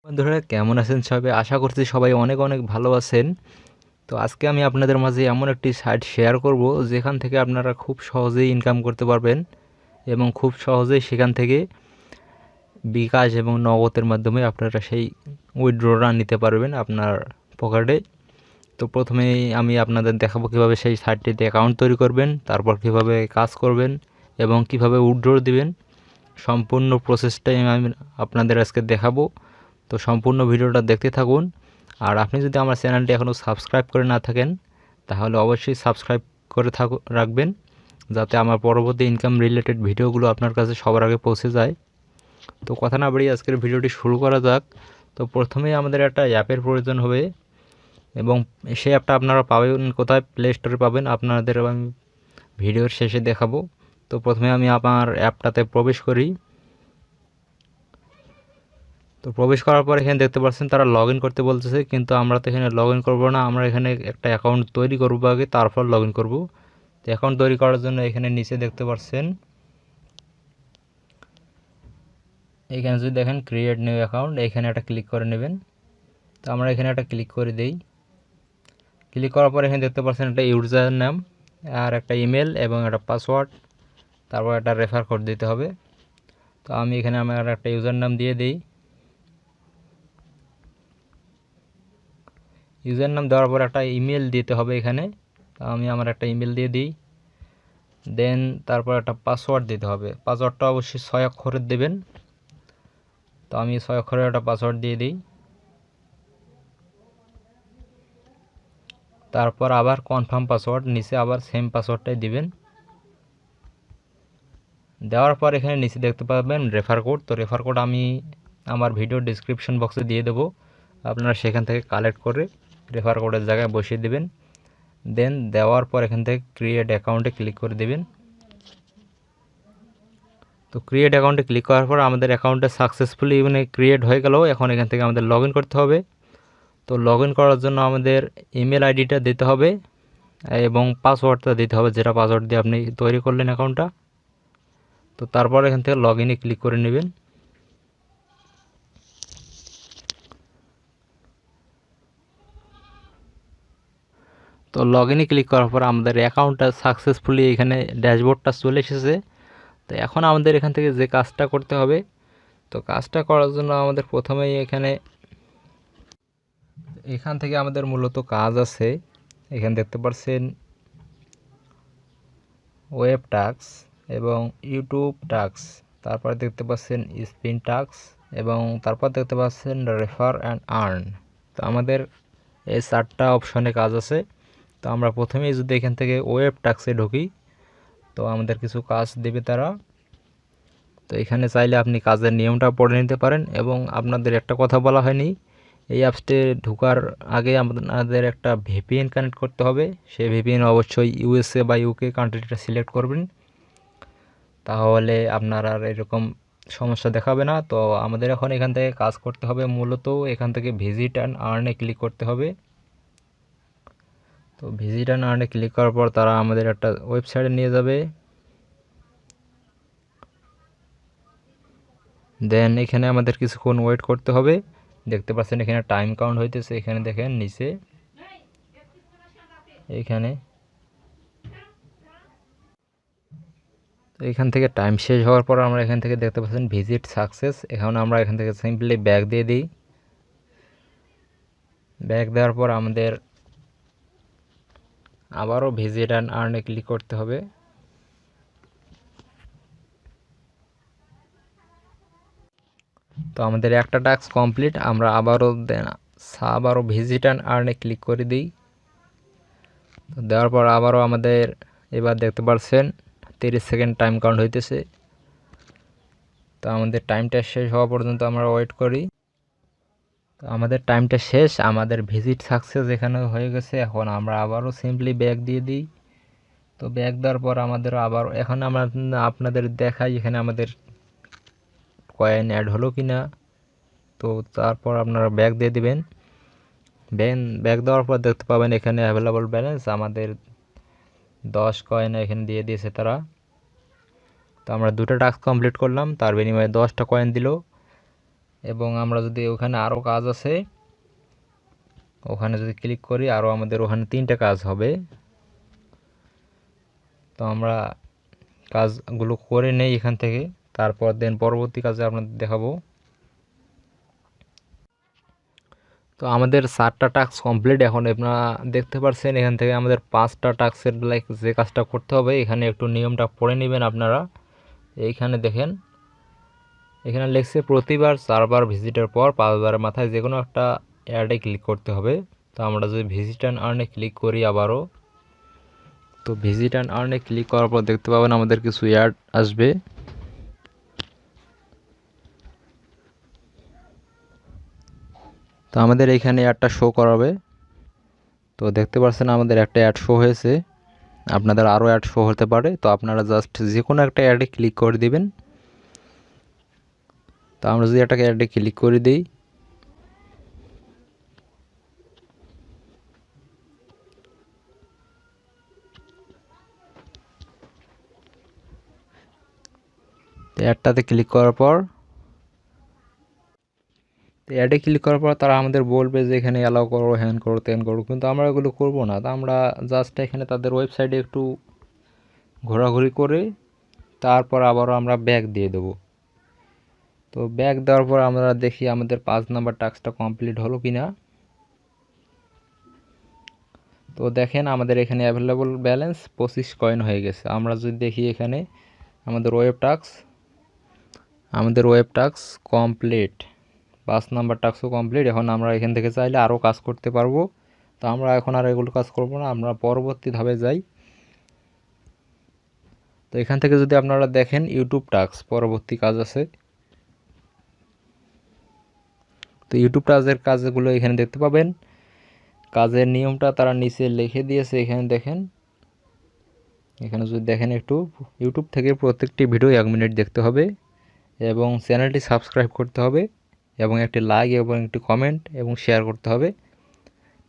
বন্ধুরা কেমন আছেন সবাই? আশা করছি সবাই অনেক অনেক ভালো আছেন। তো আজকে আমি আপনাদের মাঝে এমন একটি সাইট শেয়ার করব যেখান থেকে আপনারা খুব সহজেই ইনকাম করতে পারবেন এবং খুব সহজেই সেখান থেকে বিকাশ এবং নগদের মাধ্যমে আপনারা সেই উইথড্রটা নিতে পারবেন আপনার পকেটে। তো প্রথমেই আমি আপনাদের দেখাবো কিভাবে সেই সাইটটিতে অ্যাকাউন্ট তৈরি করবেন, তারপর কিভাবে কাজ করবেন এবং কিভাবে উইথড্র দিবেন। সম্পূর্ণ প্রসেসটাই আমি আপনাদের আজকে দেখাবো। তো সম্পূর্ণ ভিডিওটা দেখতে থাকুন। আর আপনি যদি আমার চ্যানেলটি এখনও সাবস্ক্রাইব করে না থাকেন তাহলে অবশ্যই সাবস্ক্রাইব করে রাখবেন, যাতে আমার পরবর্তী ইনকাম রিলেটেড ভিডিওগুলো আপনার কাছে সবার আগে পৌঁছে যায়। তো কথা না বাড়িয়ে আজকের ভিডিওটি শুরু করা যাক। তো প্রথমেই আমাদের একটা অ্যাপের প্রয়োজন হবে এবং সেই অ্যাপটা আপনারা পাবেন কোথায়? প্লে স্টোরে পাবেন। আপনাদের আমি ভিডিওর শেষে দেখাবো। তো প্রথমে আমি আমার অ্যাপটাতে প্রবেশ করি। তো প্রবেশ করার পর এখানে দেখতে পাচ্ছেন তারা লগ ইন করতে বলতেছে, কিন্তু আমরা তো এখানে লগ ইন করবো না, আমরা এখানে একটা অ্যাকাউন্ট তৈরি করবো আগে, তারপর লগ ইন করবো। তো অ্যাকাউন্ট তৈরি করার জন্য এখানে নিচে দেখতে পাচ্ছেন, এখানে যদি দেখেন ক্রিয়েট নিউ অ্যাকাউন্ট, এখানে একটা ক্লিক করে নেবেন। তো আমরা এখানে একটা ক্লিক করে দেই। ক্লিক করার পর এখানে দেখতে পাচ্ছেন একটা ইউজার নাম আর একটা ইমেল এবং একটা পাসওয়ার্ড, তারপর একটা রেফার কোড দিতে হবে। তো আমি এখানে আমার একটা ইউজার নাম দিয়ে দিই। ইউজার নাম দেওয়ার পর একটা ইমেল দিতে হবে এখানে। তো আমি আমার একটা ইমেল দিয়ে দিই। দেন তারপর একটা পাসওয়ার্ড দিতে হবে। পাসওয়ার্ডটা অবশ্যই 6 অক্ষরের দেবেন। তো আমি 6 অক্ষরের একটা পাসওয়ার্ড দিয়ে দিই। তারপর আবার কনফার্ম পাসওয়ার্ড, নিচে আবার সেম পাসওয়ার্ডটাই দিবেন। দেওয়ার পর এখানে নিচে দেখতে পাবেন রেফার কোড। তো রেফার কোড আমি আমার ভিডিও ডিসক্রিপশন বক্সে দিয়ে দেবো, আপনারা সেখান থেকে কালেক্ট করে রেফার কোডের জায়গায় বসিয়ে দেবেন। দেন দেওয়ার পর এখান থেকে ক্রিয়েট অ্যাকাউন্টে ক্লিক করে দেবেন। তো ক্রিয়েট অ্যাকাউন্টে ক্লিক করার পর আমাদের অ্যাকাউন্টটা সাকসেসফুলি ক্রিয়েট হয়ে গেল। এখন এখান থেকে আমাদের লগ ইন করতে হবে। তো লগ ইন করার জন্য আমাদের ইমেল আইডিটা দিতে হবে এবং পাসওয়ার্ডটা দিতে হবে, যেটা পাসওয়ার্ড দিয়ে আপনি তৈরি করলেন অ্যাকাউন্টটা। তো তারপর এখান থেকে লগ ইনে ক্লিক করে নেবেন। তো লগ ইনে ক্লিক করার পর আমাদের অ্যাকাউন্টটা সাকসেসফুলি এখানে ড্যাশবোর্ডটা চলে এসেছে। তো এখন আমাদের এখান থেকে যে কাজটা করতে হবে, তো কাজটা করার জন্য আমাদের প্রথমেই এখান থেকে আমাদের মূলত কাজ আছে। এখানে দেখতে পাচ্ছেন ওয়েব টাস্ক এবং ইউটিউব টাস্ক, তারপর দেখতে পাচ্ছেন স্পিন টাস্ক এবং তারপর দেখতে পাচ্ছেন রেফার অ্যান্ড আর্ন। তো আমাদের এই 4টা অপশনে কাজ আছে। তো আমরা প্রথমেই যদি এখান থেকে ওয়েব টাস্কে ঢুকি, তো আমাদের কিছু কাজ দেবে তারা। তো এখানে চাইলে আপনি কাজের নিয়মটা পড়ে নিতে পারেন এবং আপনাদের একটা কথা বলা হয়নি, এই অ্যাপসটি ঢোকার আগে আপনাদের একটা ভিপিএন কানেক্ট করতে হবে। সেই ভিপিএন অবশ্যই ইউএসএ বা ইউকে কান্ট্রিটা সিলেক্ট করবেন, তাহলে আপনার আর এরকম সমস্যা দেখাবে না। তো আমাদের এখন এখান থেকে কাজ করতে হবে, মূলত এখান থেকে ভিজিট অ্যান্ড আর্নে ক্লিক করতে হবে। তো ভিজিট অ্যান্ড আর্নে ক্লিক করার পর তারা আমাদের একটা ওয়েবসাইটে নিয়ে যাবে। দেন এখানে আমাদের কিছুক্ষণ ওয়েট করতে হবে। দেখতে পাচ্ছেন এখানে টাইম কাউন্ট হইতেছে, এখানে দেখেন নিচে এখানে। তো এখান থেকে টাইম শেষ হওয়ার পর আমরা এখান থেকে দেখতে পাচ্ছেন ভিজিট সাকসেস। এখন আমরা এখান থেকে সিম্পলি ব্যাক দিয়ে দিই। ব্যাক দেওয়ার পর আমাদের আবারও ভিজিট অ্যান্ড আর্নে ক্লিক করতে হবে। তো আমাদের একটা টাস্ক কমপ্লিট। আমরা আবারও ভিজিট অ্যান্ড আর্নে ক্লিক করে দিই। তো দেওয়ার পর আবারও আমাদের এবার দেখতে পাচ্ছেন 30 সেকেন্ড টাইম কাউন্ট হইতেছে। তো আমাদের টাইমটা শেষ হওয়া পর্যন্ত আমরা ওয়েট করি। তো আমাদের টাইমটা শেষ, আমাদের ভিজিট সাকসেস এখানে হয়ে গেছে। এখন আমরা আবারও সিম্পলি ব্যাক দিয়ে দিই। তো ব্যাক দেওয়ার পর আমাদের আবার এখন আমরা আপনাদের দেখাই এখানে আমাদের কয়েন অ্যাড হলো কি না। তো তারপর আপনারা ব্যাক দিয়ে দিবেন। ব্যাক দেওয়ার পর দেখতে পাবেন এখানে অ্যাভেলেবল ব্যালেন্স আমাদের 10 কয়েন এখানে দিয়ে দিয়েছে তারা। তো আমরা 2টা টাস্ক কমপ্লিট করলাম, তার বিনিময়ে 10টা কয়েন দিল। এবং আমরা যদি ওখানে আরও কাজ আছে ওখানে যদি ক্লিক করি আরও আমাদের ওখানে 3টা কাজ হবে। তো আমরা কাজগুলো করে নেই এখান থেকে, তারপর দেন পরবর্তী কাজে আপনাদের দেখাবো। তো আমাদের 4টা টাস্ক কমপ্লিট। এখন আপনারা দেখতে পাচ্ছেন এখান থেকে আমাদের 5টা টাস্কের যে কাজটা করতে হবে এখানে একটু নিয়মটা পড়ে নেবেন আপনারা। এইখানে দেখেন এখানে লিখছে প্রতিবার 4বার ভিজিটের পর 5বারের মাথায় যে কোনো একটা অ্যাডে ক্লিক করতে হবে। তো আমরা যদি ভিজিট অ্যান্ড আর্নে ক্লিক করি আবারও, তো ভিজিট অ্যান্ড আর্নে ক্লিক করার পর দেখতে পাবেন আমাদের কিছু অ্যাড আসবে। তো আমাদের এইখানে অ্যাডটা শো করাবে। তো দেখতে পাচ্ছেন আমাদের একটা অ্যাড শো হয়েছে, আপনাদের আরও অ্যাড শো হতে পারে। তো আপনারা জাস্ট যে কোনো একটা অ্যাডে ক্লিক করে দিবেন। তো আমরা যদি একটা অ্যাডে ক্লিক করে দিই, অ্যাডটাতে ক্লিক করার পর অ্যাডে ক্লিক করার পর তারা আমাদের বলবে যে এখানে অ্যালাউ করো, হ্যান করো, ত্যান করো, কিন্তু আমরা এগুলো করবো না। তো আমরা জাস্ট এখানে তাদের ওয়েবসাইটে একটু ঘোরাঘুরি করে তারপর আবারও আমরা ব্যাক দিয়ে দেবো। তো ব্যাক দেওয়ার পর আমরা দেখি আমাদের 5 নাম্বার টাস্কটা কমপ্লিট হলো কি না। তো দেখেন আমাদের এখানে অ্যাভেলেবল ব্যালেন্স 25 কয়েন হয়ে গেছে। আমরা যদি দেখি এখানে আমাদের ওয়েব টাস্ক কমপ্লিট, 5 নাম্বার টাস্কও কমপ্লিট। এখন আমরা এখান থেকে চাইলে আরও কাজ করতে পারবো। তো আমরা এখন আর এগুলো কাজ করব না, আমরা পরবর্তী ধাপে যাই। তো এখান থেকে যদি আপনারা দেখেন ইউটিউব টাস্ক পরবর্তী কাজ আছে। তো ইউটিউব টাস্কের কাজগুলো এখানে দেখতে পাবেন। কাজের নিয়মটা তারা নিচে লিখে দিয়েছে, এখানে দেখেন। এখানে যদি দেখেন একটু, ইউটিউব থেকে প্রত্যেকটি ভিডিও 1 মিনিট দেখতে হবে এবং চ্যানেলটি সাবস্ক্রাইব করতে হবে এবং একটি লাইক এবং একটি কমেন্ট এবং শেয়ার করতে হবে।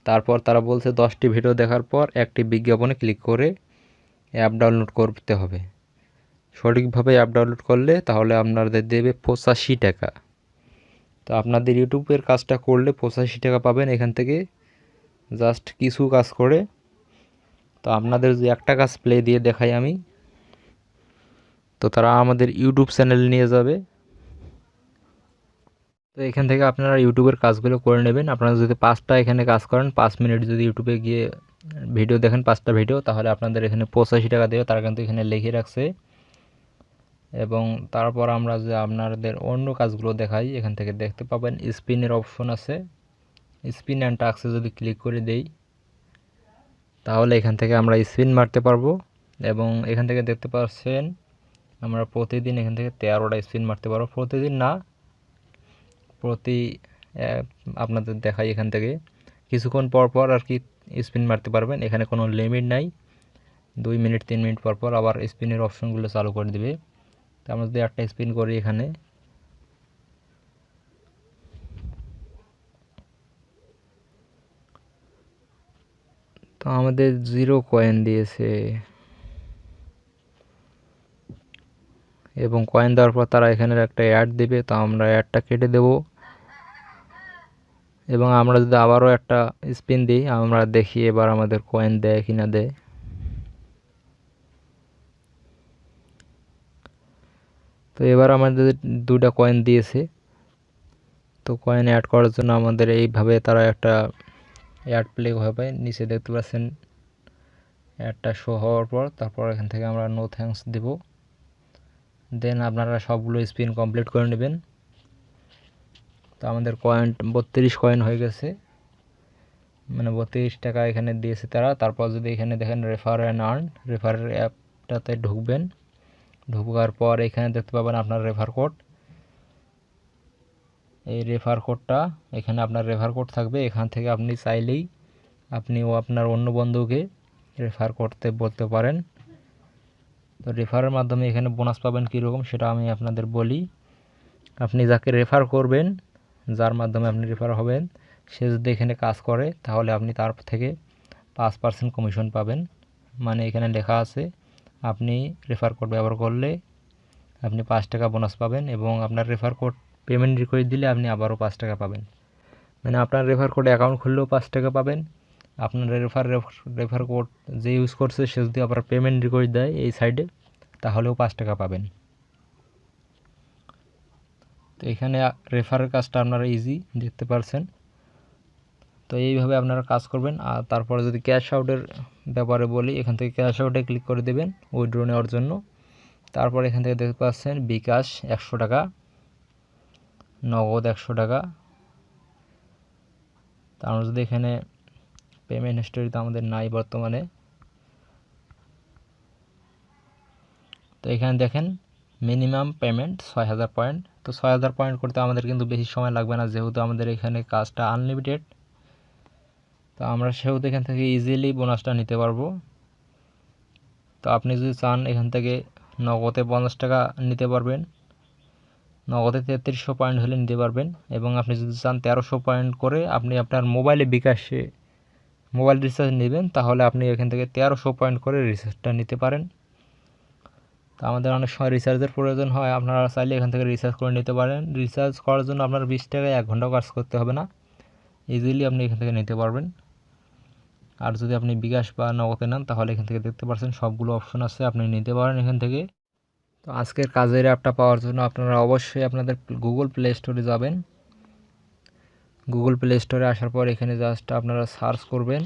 তারপর তারা বলছে 10টি ভিডিও দেখার পর একটি বিজ্ঞাপনে ক্লিক করে অ্যাপ ডাউনলোড করতে হবে। সঠিকভাবে অ্যাপ ডাউনলোড করলে তাহলে আপনাদের দেবে 85 টাকা। তো আপনাদের ইউটিউবের কাজটা করলে 85 টাকা পাবেন এখান থেকে, জাস্ট কিছু কাজ করে। তো আপনাদের যে একটা কাজ প্লে দিয়ে দেখাই আমি, তো তারা আমাদের ইউটিউব চ্যানেল নিয়ে যাবে। তো এখান থেকে আপনারা ইউটিউবের কাজগুলো করে নেবেন। আপনারা যদি 5টা এখানে কাজ করেন, 5 মিনিট যদি ইউটিউবে গিয়ে ভিডিও দেখেন 5টা ভিডিও, তাহলে আপনাদের এখানে 85 টাকা দেবে, তারা কিন্তু এখানে লিখে রাখছে। এবং তারপর আমরা যে আপনাদের অন্য কাজগুলো দেখাই, এখান থেকে দেখতে পাবেন স্পিনের অপশন আছে। স্পিন অ্যান্ড টাস্কে যদি ক্লিক করে দেই তাহলে এখান থেকে আমরা স্পিন মারতে পারবো। এবং এখান থেকে দেখতে পাচ্ছেন আমরা প্রতিদিন এখান থেকে 13টা স্পিন মারতে পারবো। প্রতিদিন না, প্রতি আপনাদের দেখাই এখান থেকে কিছুক্ষণ পর পর আর কি স্পিন মারতে পারবেন। এখানে কোনো লিমিট নাই, 2 মিনিট 3 মিনিট পর পর আবার স্পিনের অপশনগুলো চালু করে দিবে। তো আমরা যদি একটা স্পিন করি এখানে, তো আমাদের 0 কয়েন দিয়েছে এবং কয়েন দেওয়ার পর তারা এখানে একটা অ্যাড দেবে। তো আমরা অ্যাডটা কেটে দেব এবং আমরা যদি আবারও একটা স্পিন দিই, আমরা দেখি এবার আমাদের কয়েন দেয় কি না দেয়। তো এবার আমাদের 2টা কয়েন দিয়েছে। তো কয়েন অ্যাড করার জন্য আমাদের এইভাবে তারা একটা অ্যাড প্লে হবে। নিচে দেখতে পাচ্ছেন অ্যাডটা শো হওয়ার পর তারপর এখান থেকে আমরা নো থ্যাঙ্কস দেব। দেন আপনারা সবগুলো স্পিন কমপ্লিট করে নেবেন। তো আমাদের কয়েন 32 কয়েন হয়ে গেছে, মানে 32 টাকা এখানে দিয়েছে তারা। তারপর যদি এখানে দেখেন রেফার অ্যান্ড আর্ন, রেফারের অ্যাপটাতে ঢুকবেন। ঢুকার পর এখানে দেখতে পাবেন আপনার রেফার কোড। এই রেফার কোডটা এখানে আপনার রেফার কোড থাকবে। এখান থেকে আপনি চাইলেই আপনিও আপনার অন্য বন্ধুকে রেফার করতে বলতে পারেন। তো রেফারের মাধ্যমে এখানে বোনাস পাবেন কীরকম সেটা আমি আপনাদের বলি। আপনি যাকে রেফার করবেন, যার মাধ্যমে আপনি রেফার হবেন, সে যদি এখানে কাজ করে তাহলে আপনি তার থেকে 5% কমিশন পাবেন। মানে এখানে লেখা আছে আপনি রেফার কোড ব্যবহার করলে আপনি 5 টাকা বোনাস পাবেন এবং আপনার রেফার কোড পেমেন্ট রিকোয়েস্ট দিলে আপনি আবারও 5 টাকা পাবেন। মানে আপনার রেফার কোডে অ্যাকাউন্ট খুললেও 5 টাকা পাবেন। আপনার রেফার কোড যে ইউজ করছে সে যদি আবার পেমেন্ট রিকোয়েস্ট দেয় এই সাইডে, তাহলেও 5 টাকা পাবেন। তো এখানে রেফারের কাজটা আপনারা ইজি দেখতে পারছেন। তো এইভাবে আপনারা কাজ করবেন। আর তারপরে যদি ক্যাশ আউটের ব্যাপারে বলি, এখান থেকে ক্যাশ আউটে ক্লিক করে দেবেন উইথড্র নেওয়ার জন্য। তারপর এখান থেকে দেখতে পাচ্ছেন বিকাশ 100 টাকা, নগদ 100 টাকা। তারপর যদি এখানে পেমেন্ট হিস্টোরি তো আমাদের নাই বর্তমানে, তো এখানে দেখেন মিনিমাম পেমেন্ট 6000 পয়েন্ট। তো 6000 পয়েন্ট করতে আমাদের কিন্তু বেশি সময় লাগবে না, যেহেতু আমাদের এখানে কাজটা আনলিমিটেড। তো আমরা সেহেতু এখান থেকে ইজিলি বোনাসটা নিতে পারবো। তো আপনি যদি চান এখান থেকে নগদে 50 টাকা নিতে পারবেন, নগদে 3300 পয়েন্ট হলে নিতে পারবেন। এবং আপনি যদি চান 1300 পয়েন্ট করে আপনি আপনার মোবাইলে বিকাশে মোবাইল রিচার্জ নেবেন, তাহলে আপনি এখান থেকে 1300 পয়েন্ট করে রিচার্জটা নিতে পারেন। তো আমাদের অনেক সময় রিচার্জের প্রয়োজন হয়, আপনারা চাইলে এখান থেকে রিচার্জ করে নিতে পারেন। রিচার্জ করার জন্য আপনার 20 টাকায় 1 ঘন্টাও কাজ করতে হবে না, ইজিলি আপনি এখান থেকে নিতে পারবেন। আর যদি আপনি বিকাশ বা নগদে নেন, তাহলে এখান থেকে দেখতে পাচ্ছেন সবগুলো অপশন আছে, আপনি নিতে পারেন এখান থেকে। তো আজকের কাজের অ্যাপটা পাওয়ার জন্য আপনারা অবশ্যই আপনাদের গুগল প্লে স্টোরে যাবেন। গুগল প্লে স্টোরে আসার পর এখানে জাস্ট আপনারা সার্চ করবেন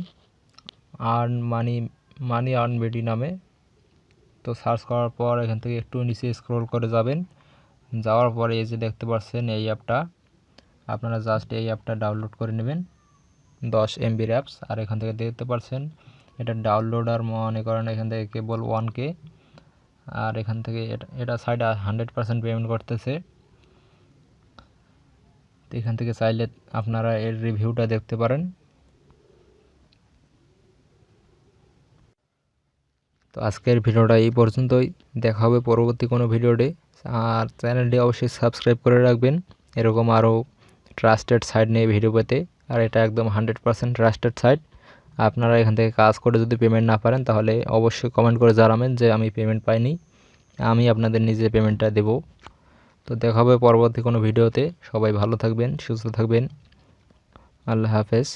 মানি আর্ন বিডি নামে। তো সার্চ করার পর এখান থেকে একটু নিচে স্ক্রল করে যাবেন, যাওয়ার পরে এই যে দেখতে পাচ্ছেন এই অ্যাপটা, আপনারা জাস্ট এই অ্যাপটা ডাউনলোড করে নেবেন, 10 MB অ্যাপস। আর এখান থেকে দেখতে পাচ্ছেন এটা ডাউনলোড আর মনে করেন এখান থেকে কেবল 1K। আর এখান থেকে এটা সাইডে 100% পেমেন্ট করতেছে। তো এখান থেকে চাইলে আপনারা এর রিভিউটা দেখতে পারেন। তো আজকের ভিডিওটা এই পর্যন্তই, দেখা হবে পরবর্তী কোনো ভিডিওতে। আর চ্যানেলটি অবশ্যই সাবস্ক্রাইব করে রাখবেন এরকম আরও ট্রাস্টেড সাইট নিয়ে ভিডিও পেতে। আর এটা একদম 100% ট্রাস্টেড সাইট। আপনারা এখান থেকে কাজ করে যদি পেমেন্ট না পারেন, তাহলে অবশ্যই কমেন্ট করে জানাবেন যে আমি পেমেন্ট পাইনি, আমি আপনাদের নিজে পেমেন্টটা দেব। তো দেখা হবে পরবর্তী কোনো ভিডিওতে। সবাই ভালো থাকবেন, সুস্থ থাকবেন। আল্লাহ হাফেজ।